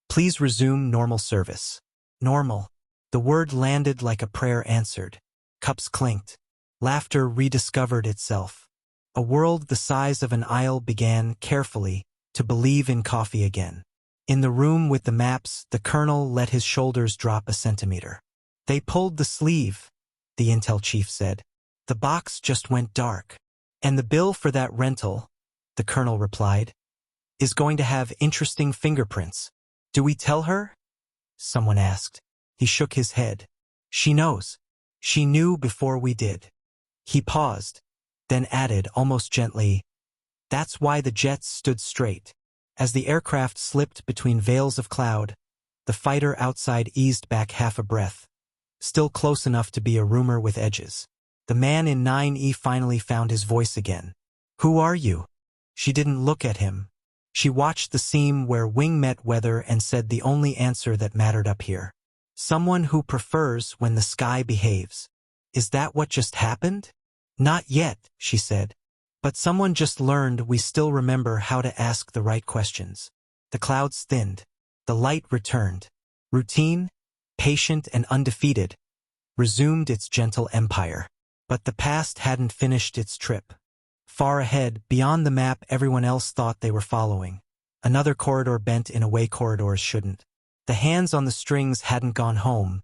[SPEAKER 1] please resume normal service. Normal. The word landed like a prayer answered. Cups clinked. Laughter rediscovered itself. A world the size of an aisle began, carefully, to believe in coffee again. In the room with the maps, the colonel let his shoulders drop a centimeter. They pulled the sleeve, the intel chief said. The box just went dark. And the bill for that rental, the colonel replied, is going to have interesting fingerprints. Do we tell her? Someone asked. He shook his head. She knows. She knew before we did. He paused, then added almost gently, that's why the jets stood straight. As the aircraft slipped between veils of cloud, The fighter outside eased back half a breath, still close enough to be a rumor with edges. The man in 9E finally found his voice again. "Who are you?" She didn't look at him. She watched the seam where wing met weather and said the only answer that mattered up here. "Someone who prefers when the sky behaves." "Is that what just happened?" "Not yet," she said. "But someone just learned we still remember how to ask the right questions." The clouds thinned. The light returned. Routine, patient and undefeated, resumed its gentle empire. But the past hadn't finished its trip. Far ahead, beyond the map everyone else thought they were following, another corridor bent in a way corridors shouldn't. The hands on the strings hadn't gone home.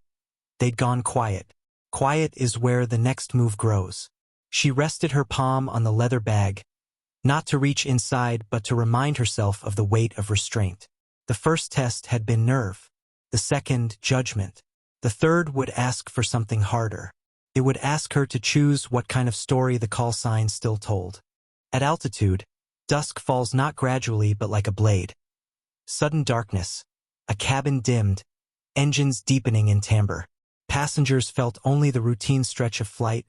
[SPEAKER 1] They'd gone quiet. Quiet is where the next move grows. She rested her palm on the leather bag, not to reach inside but to remind herself of the weight of restraint. The first test had been nerve. The second, judgment. The third would ask for something harder. It would ask her to choose what kind of story the call sign still told. At altitude, dusk falls not gradually but like a blade. Sudden darkness. A cabin dimmed. Engines deepening in timbre. Passengers felt only the routine stretch of flight,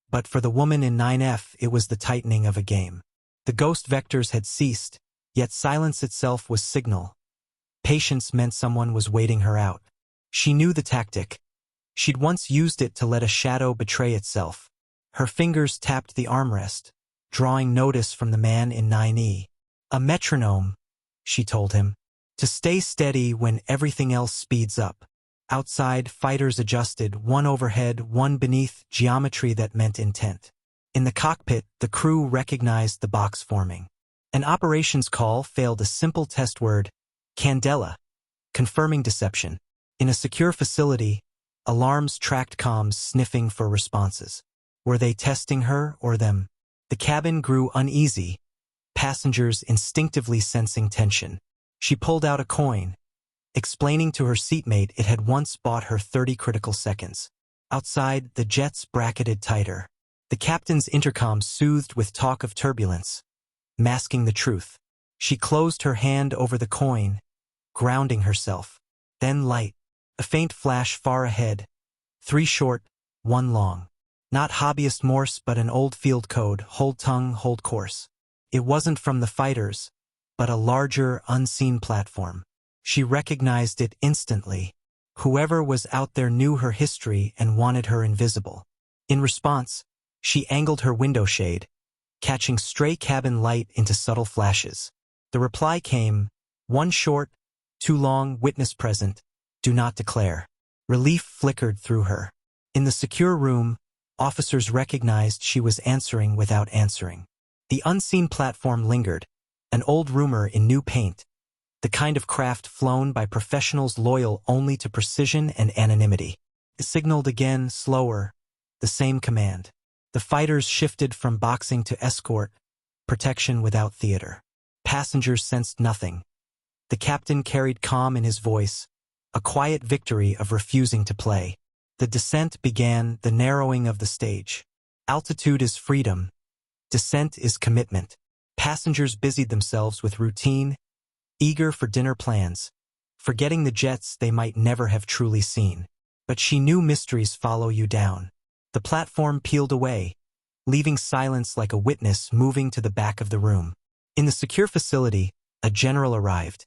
[SPEAKER 1] but for the woman in 9F it was the tightening of a game. The ghost vectors had ceased, yet silence itself was signal. Patience meant someone was waiting her out. She knew the tactic. She'd once used it to let a shadow betray itself. Her fingers tapped the armrest, drawing notice from the man in 9E. "A metronome," she told him, "to stay steady when everything else speeds up." Outside, fighters adjusted, one overhead, one beneath, geometry that meant intent. In the cockpit, the crew recognized the box forming. An operations call failed a simple test word, "Candela," confirming deception. In a secure facility, alarms tracked comms sniffing for responses. Were they testing her or them? The cabin grew uneasy, passengers instinctively sensing tension. She pulled out a coin, explaining to her seatmate it had once bought her 30 critical seconds. Outside, the jets bracketed tighter. The captain's intercom soothed with talk of turbulence, masking the truth. She closed her hand over the coin, grounding herself. Then light. A faint flash far ahead. 3 short, 1 long. Not hobbyist Morse but an old field code, hold tongue, hold course. It wasn't from the fighters, but a larger, unseen platform. She recognized it instantly. Whoever was out there knew her history and wanted her invisible. In response, she angled her window shade, catching stray cabin light into subtle flashes. The reply came, 1 short, 2 long, witness present, do not declare. Relief flickered through her. In the secure room, officers recognized she was answering without answering. The unseen platform lingered, an old rumor in new paint, the kind of craft flown by professionals loyal only to precision and anonymity. It signaled again, slower, the same command. The fighters shifted from boxing to escort, protection without theater. Passengers sensed nothing. The captain carried calm in his voice, a quiet victory of refusing to play. The descent began, the narrowing of the stage. Altitude is freedom. Descent is commitment. Passengers busied themselves with routine, eager for dinner plans, forgetting the jets they might never have truly seen. But she knew mysteries follow you down. The platform peeled away, leaving silence like a witness moving to the back of the room. In the secure facility, a general arrived.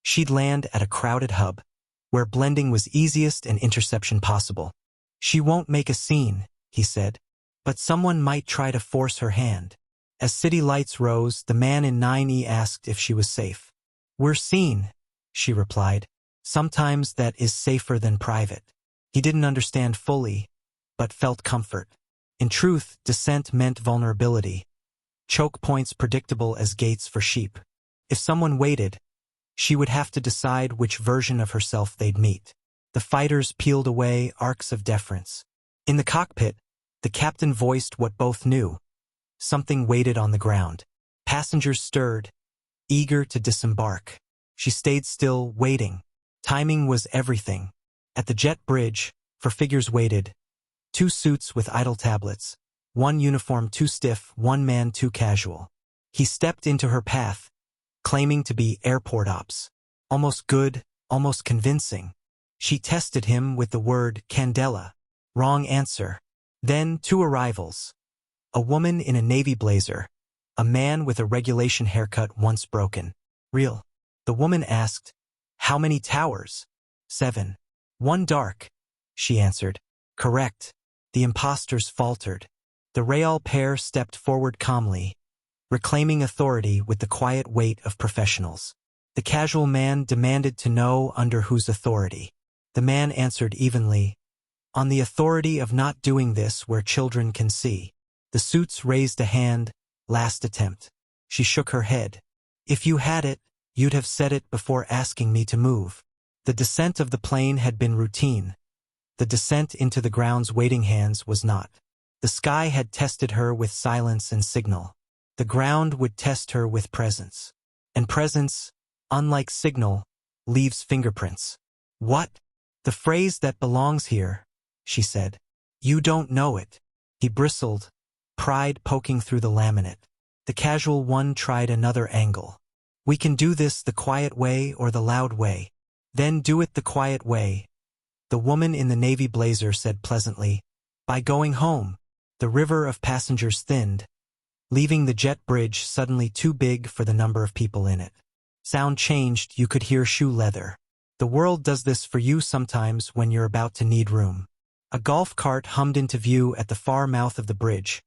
[SPEAKER 1] She'd land at a crowded hub, where blending was easiest and interception possible. "She won't make a scene," he said, "but someone might try to force her hand." As city lights rose, the man in 9E asked if she was safe. "We're seen," she replied. "Sometimes that is safer than private." He didn't understand fully, but felt comfort. In truth, descent meant vulnerability. Choke points predictable as gates for sheep. If someone waited, she would have to decide which version of herself they'd meet. The fighters peeled away, arcs of deference. In the cockpit, the captain voiced what both knew. Something waited on the ground. Passengers stirred, eager to disembark. She stayed still, waiting. Timing was everything. At the jet bridge, for figures waited. 2 suits with idle tablets. 1 uniform too stiff, 1 man too casual. He stepped into her path, claiming to be airport ops. Almost good, almost convincing. She tested him with the word candela. Wrong answer. Then 2 arrivals. A woman in a navy blazer. A man with a regulation haircut once broken. Real. The woman asked, "How many towers?" 7. 1 dark. She answered. Correct. The impostors faltered. The Real pair stepped forward calmly, reclaiming authority with the quiet weight of professionals. The casual man demanded to know under whose authority. The man answered evenly, "On the authority of not doing this where children can see." The suits raised a hand, last attempt. She shook her head. "If you had it, you'd have said it before asking me to move." The descent of the plane had been routine. The descent into the ground's waiting hands was not. The sky had tested her with silence and signal. The ground would test her with presence. And presence, unlike signal, leaves fingerprints. "What?" "The phrase that belongs here," she said. "You don't know it." He bristled, pride poking through the laminate. The casual one tried another angle. "We can do this the quiet way or the loud way." "Then do it the quiet way." The woman in the navy blazer said pleasantly, "By going home." The river of passengers thinned, leaving the jet bridge suddenly too big for the number of people in it. Sound changed, you could hear shoe leather. The world does this for you sometimes when you're about to need room. A golf cart hummed into view at the far mouth of the bridge,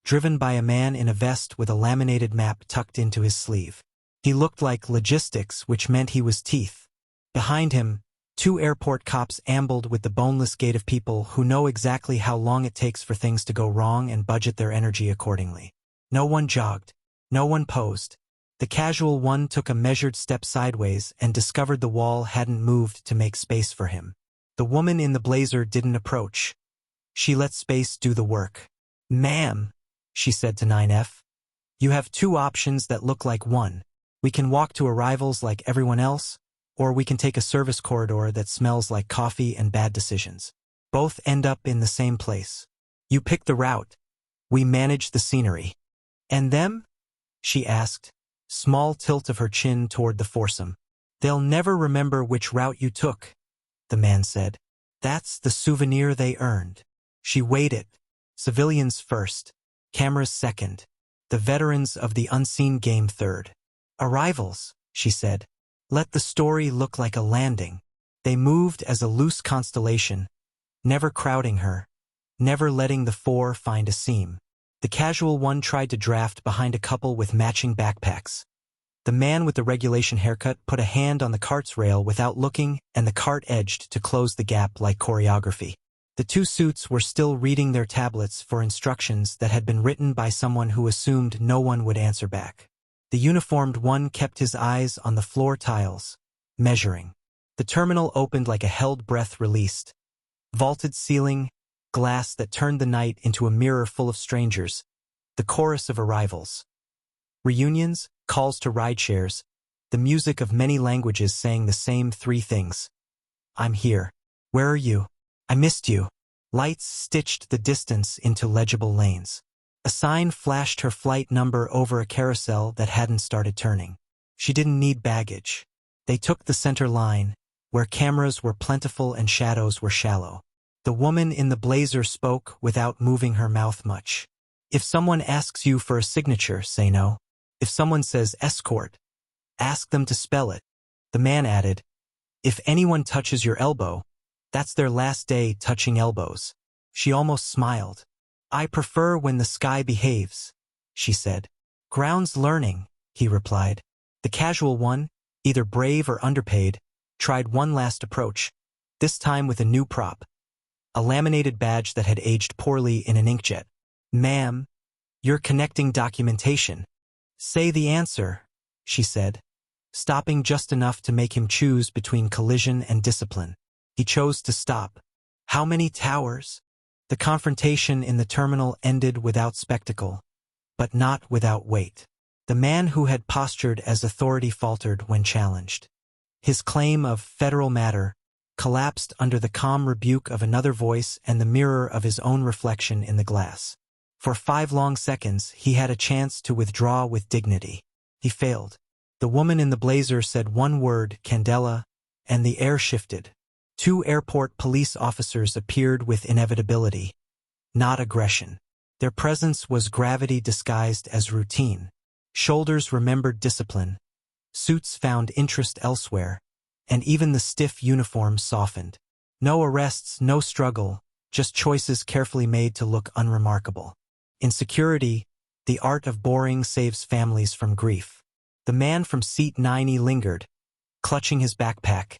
[SPEAKER 1] driven by a man in a vest with a laminated map tucked into his sleeve. He looked like logistics, which meant he was teeth. Behind him, 2 airport cops ambled with the boneless gait of people who know exactly how long it takes for things to go wrong and budget their energy accordingly. No one jogged. No one posed. The casual one took a measured step sideways and discovered the wall hadn't moved to make space for him. The woman in the blazer didn't approach. She let space do the work. "Ma'am," she said to 9F, "you have 2 options that look like one. We can walk to arrivals like everyone else, or we can take a service corridor that smells like coffee and bad decisions. Both end up in the same place. You pick the route. We manage the scenery." "And them?" she asked, small tilt of her chin toward the foursome. "They'll never remember which route you took," the man said. "That's the souvenir they earned." She weighed it. Civilians first, cameras second, the veterans of the unseen game third. "Arrivals," she said. "Let the story look like a landing." They moved as a loose constellation, never crowding her, never letting the 4 find a seam. The casual one tried to draft behind a couple with matching backpacks. The man with the regulation haircut put a hand on the cart's rail without looking, and the cart edged to close the gap like choreography. The 2 suits were still reading their tablets for instructions that had been written by someone who assumed no one would answer back. The uniformed one kept his eyes on the floor tiles, measuring. The terminal opened like a held breath released. Vaulted ceiling, glass that turned the night into a mirror full of strangers. The chorus of arrivals. Reunions, calls to rideshares, the music of many languages saying the same 3 things. "I'm here. Where are you? I missed you." Lights stitched the distance into legible lanes. A sign flashed her flight number over a carousel that hadn't started turning. She didn't need baggage. They took the center line, where cameras were plentiful and shadows were shallow. The woman in the blazer spoke without moving her mouth much. "If someone asks you for a signature, say no. If someone says escort, ask them to spell it." The man added, "If anyone touches your elbow, that's their last day touching elbows." She almost smiled. "I prefer when the sky behaves," she said. "Ground's learning," he replied. The casual one, either brave or underpaid, tried one last approach, this time with a new prop. A laminated badge that had aged poorly in an inkjet. "Ma'am, you're connecting documentation." "Say the answer," she said, stopping just enough to make him choose between collision and discipline. He chose to stop. "How many towers?" The confrontation in the terminal ended without spectacle, but not without weight. The man who had postured as authority faltered when challenged. His claim of federal matter collapsed under the calm rebuke of another voice and the mirror of his own reflection in the glass. For 5 long seconds, he had a chance to withdraw with dignity. He failed. The woman in the blazer said one word, "Candela," and the air shifted. Two airport police officers appeared with inevitability, not aggression. Their presence was gravity disguised as routine. Shoulders remembered discipline, suits found interest elsewhere, and even the stiff uniform softened. No arrests, no struggle, just choices carefully made to look unremarkable. In security, the art of boring saves families from grief. The man from seat 9E lingered, clutching his backpack,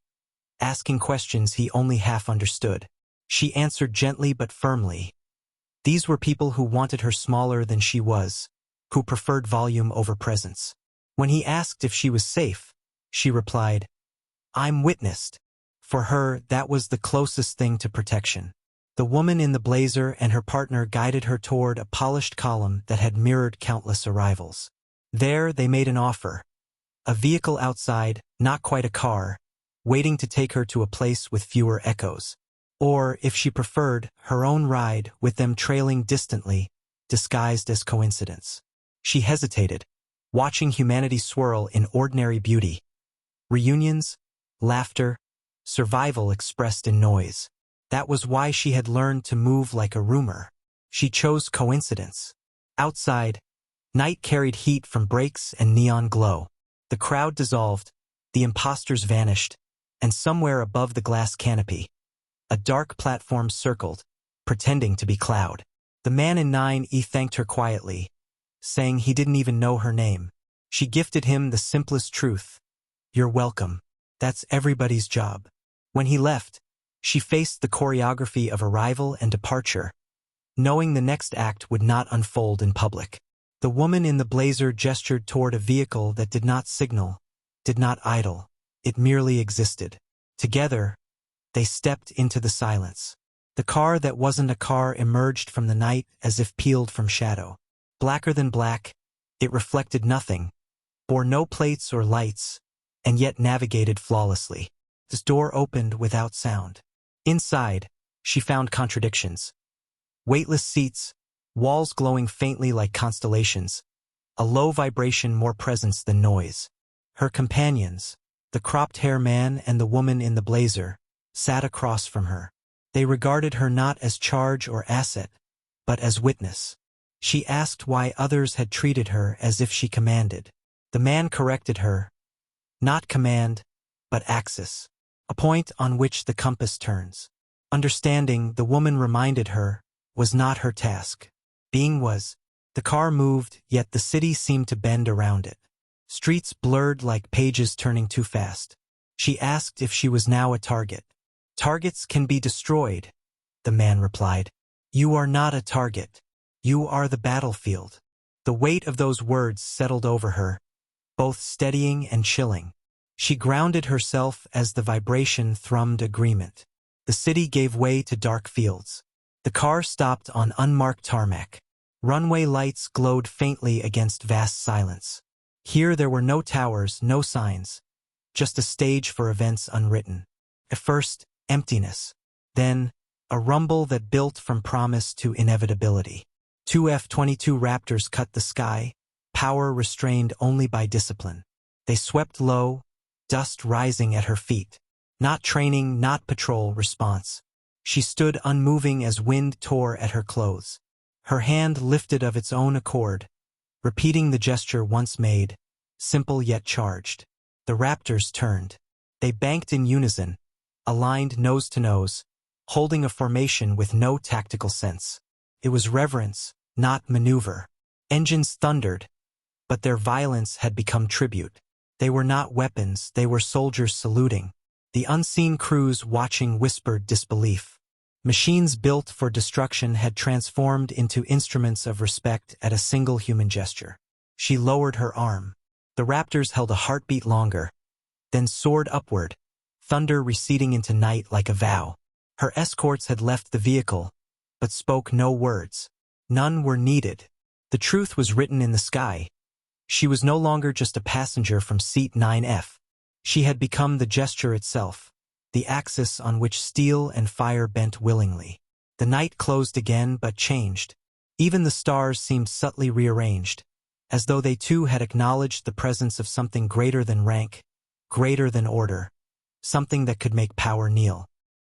[SPEAKER 1] asking questions he only half understood. She answered gently but firmly. These were people who wanted her smaller than she was, who preferred volume over presence. When he asked if she was safe, she replied, "I'm witnessed." For her, that was the closest thing to protection. The woman in the blazer and her partner guided her toward a polished column that had mirrored countless arrivals. There they made an offer. A vehicle outside, not quite a car, waiting to take her to a place with fewer echoes. Or, if she preferred, her own ride with them trailing distantly, disguised as coincidence. She hesitated, watching humanity swirl in ordinary beauty. Reunions, laughter, survival expressed in noise. That was why she had learned to move like a rumor. She chose coincidence. Outside, night carried heat from brakes and neon glow. The crowd dissolved, the imposters vanished, and somewhere above the glass canopy, a dark platform circled, pretending to be cloud. The man in 9E thanked her quietly, saying he didn't even know her name. She gifted him the simplest truth. "You're welcome. That's everybody's job." When he left, she faced the choreography of arrival and departure, knowing the next act would not unfold in public. The woman in the blazer gestured toward a vehicle that did not signal, did not idle. It merely existed. Together, they stepped into the silence. The car that wasn't a car emerged from the night as if peeled from shadow. Blacker than black, it reflected nothing, bore no plates or lights, and yet navigated flawlessly. This door opened without sound. Inside, she found contradictions. Weightless seats, walls glowing faintly like constellations, a low vibration more presence than noise. Her companions, the cropped hair man and the woman in the blazer, sat across from her. They regarded her not as charge or asset, but as witness. She asked why others had treated her as if she commanded. The man corrected her. Not command, but axis. A point on which the compass turns. Understanding, the woman reminded her, was not her task. Being was. The car moved, yet the city seemed to bend around it. Streets blurred like pages turning too fast. She asked if she was now a target. "Targets can be destroyed," the man replied. "You are not a target. You are the battlefield." The weight of those words settled over her, both steadying and chilling. She grounded herself as the vibration thrummed agreement. The city gave way to dark fields. The car stopped on unmarked tarmac. Runway lights glowed faintly against vast silence. Here there were no towers, no signs, just a stage for events unwritten. At first, emptiness. Then, a rumble that built from promise to inevitability. Two F-22 Raptors cut the sky, power restrained only by discipline. They swept low, dust rising at her feet. Not training, not patrol, response. She stood unmoving as wind tore at her clothes. Her hand lifted of its own accord, repeating the gesture once made, simple yet charged. The Raptors turned. They banked in unison, aligned nose to nose, holding a formation with no tactical sense. It was reverence, not maneuver. Engines thundered, but their violence had become tribute. They were not weapons, they were soldiers saluting. The unseen crews watching whispered disbelief. Machines built for destruction had transformed into instruments of respect at a single human gesture. She lowered her arm. The Raptors held a heartbeat longer, then soared upward, thunder receding into night like a vow. Her escorts had left the vehicle, but spoke no words. None were needed. The truth was written in the sky. She was no longer just a passenger from seat 9F. She had become the gesture itself, the axis on which steel and fire bent willingly. The night closed again but changed. Even the stars seemed subtly rearranged, as though they too had acknowledged the presence of something greater than rank, greater than order. something that could make power kneel.